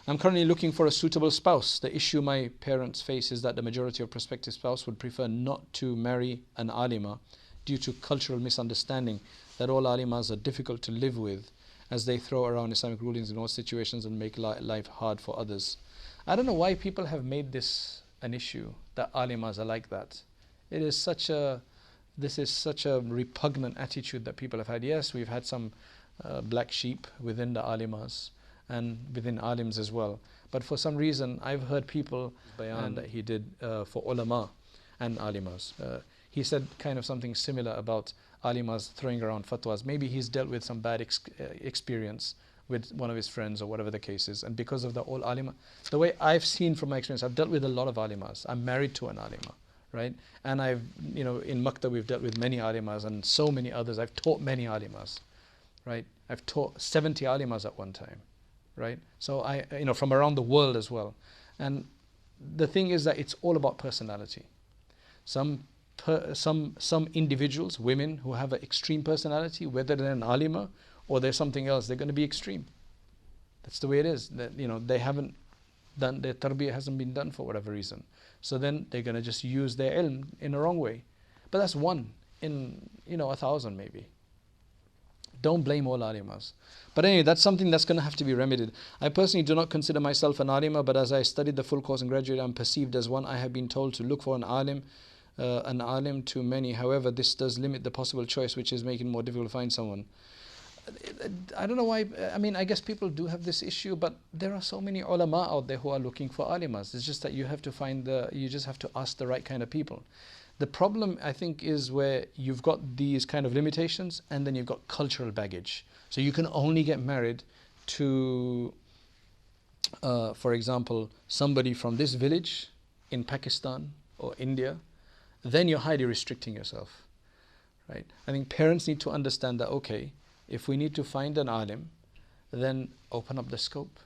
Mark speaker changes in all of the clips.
Speaker 1: I'm currently looking for a suitable spouse. The issue my parents face is that the majority of prospective spouse would prefer not to marry an alima due to cultural misunderstanding that all alimas are difficult to live with as they throw around Islamic rulings in all situations and make life hard for others. I don't know why people have made this an issue, that alimas are like that. It is such a This is such a repugnant attitude that people have had. Yes, we've had some black sheep within the alimas and within alims as well. But for some reason, I've heard people bayan that he did for ulama and alimas. He said kind of something similar about alimas throwing around fatwas. Maybe he's dealt with some bad experience with one of his friends or whatever the case is. And because of the all alima, the way I've seen from my experience, I've dealt with a lot of alimas. I'm married to an alima, right? And I've, in Maktab we've dealt with many alimas and so many others. I've taught many alimas, right? I've taught 70 alimas at one time, right? So from around the world as well. And the thing is that it's all about personality. Some individuals, women who have an extreme personality, whether they're an alima or they're something else, they're going to be extreme. That's the way it is. That they haven't done, their tarbiyah hasn't been done for whatever reason. So then they're going to just use their ilm in a wrong way. But that's one in 1,000 maybe. Don't blame all alimas. But anyway, that's something that's going to have to be remedied. I personally do not consider myself an alima, but as I studied the full course and graduated, I'm perceived as one. I have been told to look for an alim to many. However, this does limit the possible choice, which is making it more difficult to find someone. I don't know why. I guess people do have this issue, but there are so many ulama out there who are looking for alimas. It's just that you have to you just have to ask the right kind of people. The problem, I think, is where you've got these kind of limitations and then you've got cultural baggage. So you can only get married to, for example, somebody from this village in Pakistan or India. Then you're highly restricting yourself, right? I think parents need to understand that, okay, if we need to find an alim, then open up the scope.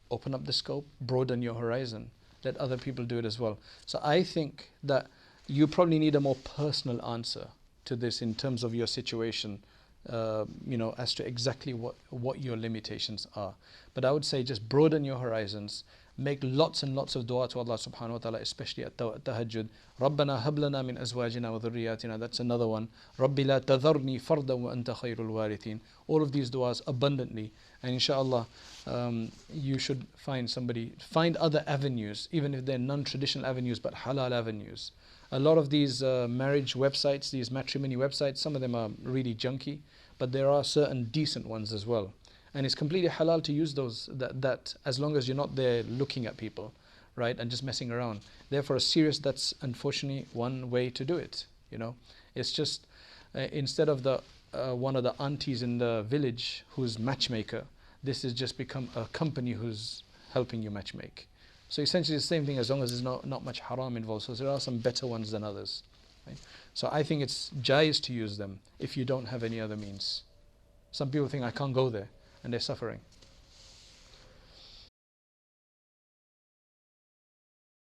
Speaker 1: Open up the scope, broaden your horizon. Let other people do it as well. So I think that you probably need a more personal answer to this in terms of your situation, as to exactly what your limitations are. But I would say just broaden your horizons. Make lots and lots of dua to Allah subhanahu wa ta'ala, especially at tahajjud. رَبَّنَا هَبْ لَنَا مِنْ أَزْوَاجِنَا وَذُرِّيَّاتِنَا. That's another one. رَبِّ لَا تَذَرْنِي فَرْدًا وَأَنْتَ خَيْرُ الْوَارِثِينَ. All of these duas abundantly. And inshallah, you should find other avenues, even if they're non-traditional avenues, but halal avenues. A lot of these marriage websites, these matrimony websites, some of them are really junky, but there are certain decent ones as well. And it's completely halal to use those, that as long as you're not there looking at people, right, and just messing around. Therefore, that's unfortunately one way to do it. It's just instead of the one of the aunties in the village who's matchmaker, this has just become a company who's helping you matchmake. So essentially the same thing, as long as there's not much haram involved. So there are some better ones than others, right? So I think it's jaiz to use them if you don't have any other means. Some people think, I can't go there, and they're suffering.